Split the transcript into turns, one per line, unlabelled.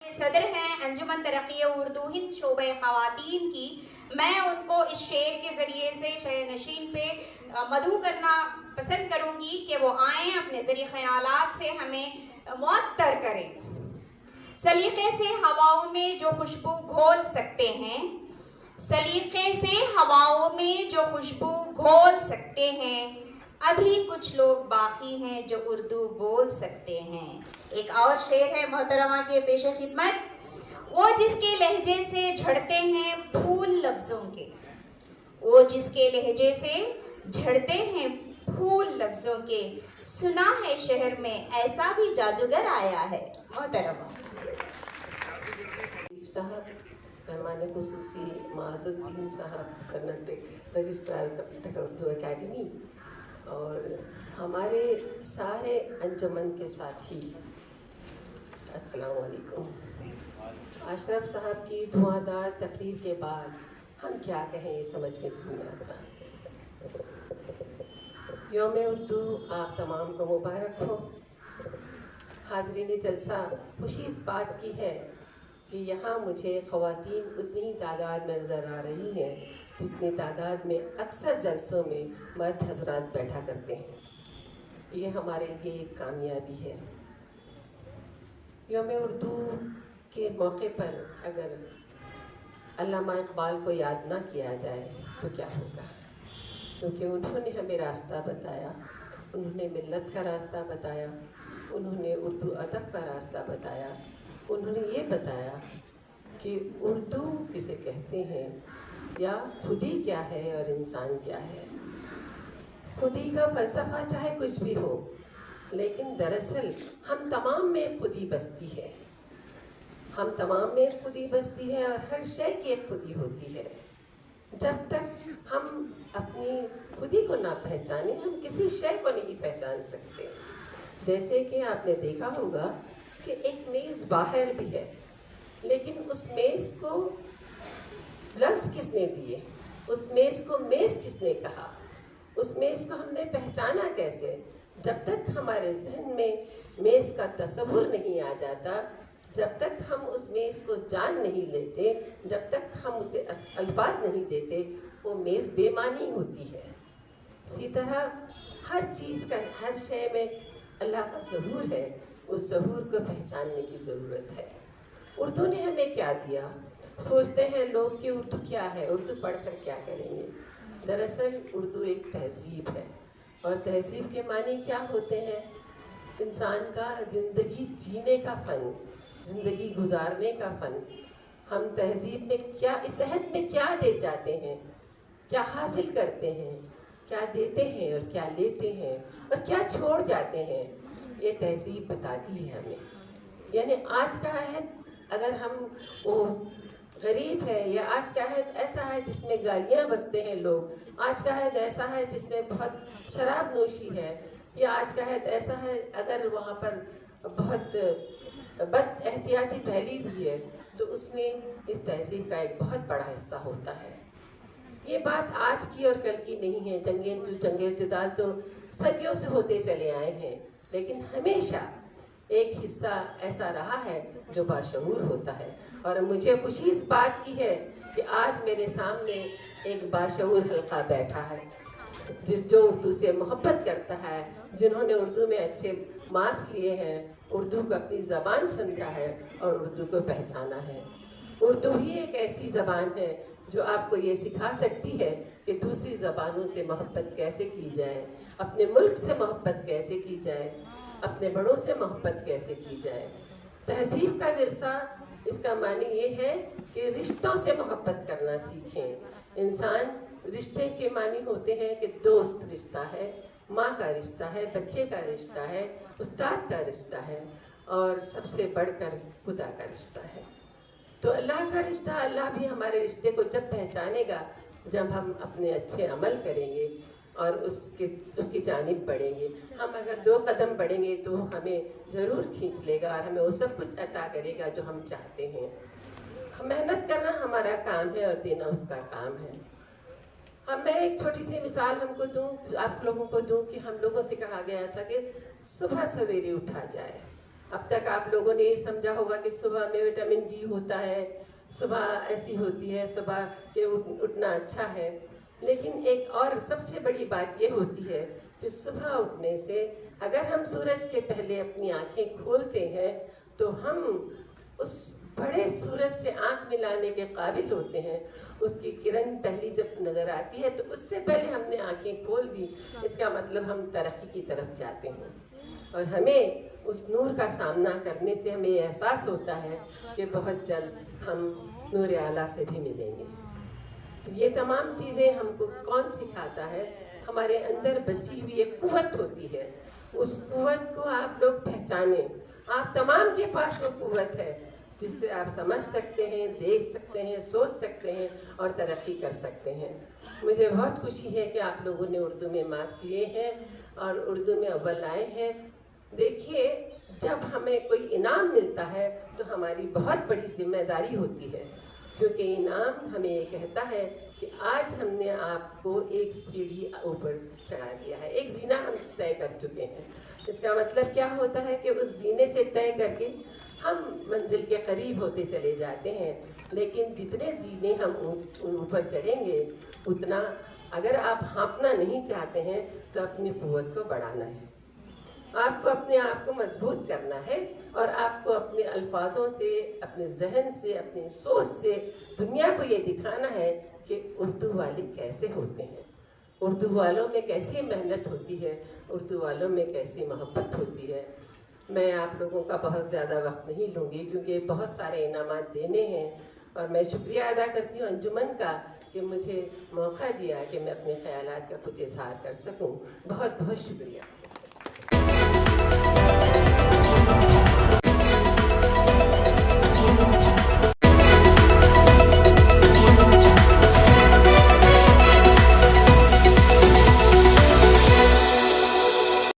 صدر ہیں انجمن ترقی اردو ہند شعبۂ خواتین کی، میں ان کو اس شعر کے ذریعے سے شعر نشین پہ مدعو کرنا پسند کروں گی کہ وہ آئیں اپنے ذریعے خیالات سے ہمیں معطر کریں۔ سلیقے سے ہواؤں میں جو خوشبو گھول سکتے ہیں، سلیقے سے ہواؤں میں جو خوشبو گھول سکتے ہیں، ابھی کچھ لوگ باقی ہیں جو اردو بول سکتے ہیں۔ ایک اور شعر ہے محترمہ کے پیش خدمت، وہ جس کے لہجے سے جھڑتے ہیں پھول لفظوں کے، وہ جس کے لہجے سے جھڑتے ہیں پھول لفظوں کے، سنا ہے شہر میں ایسا بھی جادوگر آیا ہے۔ محترمہ
صاحب، مہمان خصوصی معاذ الدین صاحب، کرناٹک رجسٹرار کرناٹک اردو اکیڈمی، اور ہمارے سارے انجمن کے ساتھی، السلام علیکم۔ اشرف صاحب کی دھواں تقریر کے بعد ہم کیا کہیں یہ سمجھ میں نہیں آتا۔ یوم اردو آپ تمام کو مبارک ہو۔ حاضرین جلسہ، خوشی اس بات کی ہے کہ یہاں مجھے خواتین اتنی ہی تعداد میں نظر آ رہی ہیں جتنی تعداد میں اکثر جلسوں میں مرد حضرات بیٹھا کرتے ہیں۔ یہ ہمارے لیے ایک کامیابی ہے۔ یوم اردو کے موقع پر اگر علامہ اقبال کو یاد نہ کیا جائے تو کیا ہوگا، کیونکہ انہوں نے ہمیں راستہ بتایا، انہوں نے ملت کا راستہ بتایا، انہوں نے اردو ادب کا راستہ بتایا، انہوں نے یہ بتایا کہ اردو کسے کہتے ہیں یا خودی کیا ہے اور انسان کیا ہے۔ خودی کا فلسفہ چاہے کچھ بھی ہو، لیکن دراصل ہم تمام میں خودی بستی ہے، ہم تمام میں خودی بستی ہے، اور ہر شے کی ایک خودی ہوتی ہے۔ جب تک ہم اپنی خودی کو نہ پہچانیں ہم کسی شے کو نہیں پہچان سکتے۔ جیسے کہ آپ نے دیکھا ہوگا کہ ایک میز باہر بھی ہے، لیکن اس میز کو لفظ کس نے دیے، اس میز کو میز کس نے کہا، اس میز کو ہم نے پہچانا کیسے؟ جب تک ہمارے ذہن میں میز کا تصور نہیں آ جاتا، جب تک ہم اس میز کو جان نہیں لیتے، جب تک ہم اسے الفاظ نہیں دیتے، وہ میز بے معنی ہوتی ہے۔ اسی طرح ہر چیز کا، ہر شے میں اللہ کا ظہور ہے، اس ظہور کو پہچاننے کی ضرورت ہے۔ اردو نے ہمیں کیا دیا؟ سوچتے ہیں لوگ کہ اردو کیا ہے، اردو پڑھ کر کیا کریں گے؟ دراصل اردو ایک تہذیب ہے، اور تہذیب کے معنی کیا ہوتے ہیں؟ انسان کا زندگی جینے کا فن، زندگی گزارنے کا فن۔ ہم تہذیب میں کیا، اس عہد میں کیا دے جاتے ہیں، کیا حاصل کرتے ہیں، کیا دیتے ہیں اور کیا لیتے ہیں اور کیا چھوڑ جاتے ہیں، یہ تہذیب بتاتی ہے ہمیں۔ یعنی آج کا عہد اگر ہم وہ غریب ہے، یا آج کا عہد ایسا ہے جس میں گالیاں بکتے ہیں لوگ، آج کا عہد ایسا ہے جس میں بہت شراب نوشی ہے، یا آج کا عہد ایسا ہے اگر وہاں پر بہت بد احتیاطی پھیلی ہوئی ہے، تو اس میں اس تہذیب کا ایک بہت بڑا حصہ ہوتا ہے۔ یہ بات آج کی اور کل کی نہیں ہے، جنگ جدال تو صدیوں سے ہوتے چلے آئے ہیں، لیکن ہمیشہ ایک حصہ ایسا رہا ہے جو باشعور ہوتا ہے، اور مجھے خوشی اس بات کی ہے کہ آج میرے سامنے ایک باشعور حلقہ بیٹھا ہے، جو اردو سے محبت کرتا ہے، جنہوں نے اردو میں اچھے مارکس لیے ہیں، اردو کو اپنی زبان سمجھا ہے اور اردو کو پہچانا ہے۔ اردو ہی ایک ایسی زبان ہے جو آپ کو یہ سکھا سکتی ہے کہ دوسری زبانوں سے محبت کیسے کی جائے، اپنے ملک سے محبت کیسے کی جائے، اپنے بڑوں سے محبت کیسے کی جائے۔ تہذیب کا ورثہ، اس کا معنی یہ ہے کہ رشتوں سے محبت کرنا سیکھیں۔ انسان، رشتے کے معنی ہوتے ہیں کہ دوست رشتہ ہے، ماں کا رشتہ ہے، بچے کا رشتہ ہے، استاد کا رشتہ ہے، اور سب سے بڑھ کر خدا کا رشتہ ہے۔ تو اللہ کا رشتہ، اللہ بھی ہمارے رشتے کو جب پہچانے گا جب ہم اپنے اچھے عمل کریں گے اور اس کی جانب بڑھیں گے۔ ہم اگر 2 قدم بڑھیں گے تو ہمیں ضرور کھینچ لے گا اور ہمیں وہ سب کچھ عطا کرے گا جو ہم چاہتے ہیں۔ محنت کرنا ہمارا کام ہے اور دینا اس کا کام ہے۔ میں ایک چھوٹی سی مثال ہم کو دوں، آپ لوگوں کو دوں، کہ ہم لوگوں سے کہا گیا تھا کہ صبح سویرے اٹھا جائے، اب تک آپ لوگوں نے یہ سمجھا ہوگا کہ صبح میں وٹامن ڈی ہوتا ہے، صبح ایسی ہوتی ہے، صبح کے اٹھنا اچھا ہے، لیکن ایک اور سب سے بڑی بات یہ ہوتی ہے کہ صبح اٹھنے سے اگر ہم سورج کے پہلے اپنی آنکھیں کھولتے ہیں تو ہم اس بڑے سورج سے آنکھ ملانے کے قابل ہوتے ہیں. اس کی کرن پہلی جب نظر آتی ہے تو اس سے پہلے ہم نے آنکھیں کھول دی، اس کا مطلب ہم ترقی کی طرف جاتے ہیں. اور ہمیں اس نور کا سامنا کرنے سے ہمیں احساس ہوتا ہے کہ بہت جلد ہم نور اعلیٰ سے بھی ملیں گے. تو یہ تمام چیزیں ہم کو کون سکھاتا ہے؟ ہمارے اندر بسی ہوئی ایک قوت ہوتی ہے. اس قوت کو آپ لوگ پہچانیں. آپ تمام کے پاس وہ قوت ہے جس سے آپ سمجھ سکتے ہیں، دیکھ سکتے ہیں، سوچ سکتے ہیں اور ترقی کر سکتے ہیں. مجھے بہت خوشی ہے کہ آپ لوگوں نے اردو میں مارکس لیے ہیں اور اردو میں اول آئے ہیں. دیکھیے، جب ہمیں کوئی انعام ملتا ہے تو ہماری بہت بڑی ذمہ داری ہوتی ہے، کیونکہ انعام ہمیں یہ کہتا ہے کہ آج ہم نے آپ کو ایک سیڑھی اوپر چڑھا دیا ہے، ایک زینہ ہم طے کر چکے ہیں. اس کا مطلب کیا ہوتا ہے کہ اس زینے سے طے کر کے ہم منزل کے قریب ہوتے چلے جاتے ہیں. لیکن جتنے زینے ہم اوپر چڑھیں گے اتنا، اگر آپ ہانپنا نہیں چاہتے ہیں تو اپنی قوت کو بڑھانا ہے. آپ کو اپنے آپ کو مضبوط کرنا ہے اور آپ کو اپنے الفاظوں سے، اپنے ذہن سے، اپنی سوچ سے دنیا کو یہ دکھانا ہے کہ اردو والے کیسے ہوتے ہیں، اردو والوں میں کیسی محنت ہوتی ہے، اردو والوں میں کیسی محبت ہوتی ہے. میں آپ لوگوں کا بہت زیادہ وقت نہیں لوں گی کیونکہ بہت سارے انعامات دینے ہیں، اور میں شکریہ ادا کرتی ہوں انجمن کا کہ مجھے موقع دیا کہ میں اپنے خیالات کا کچھ اظہار کر سکوں. بہت بہت شکریہ.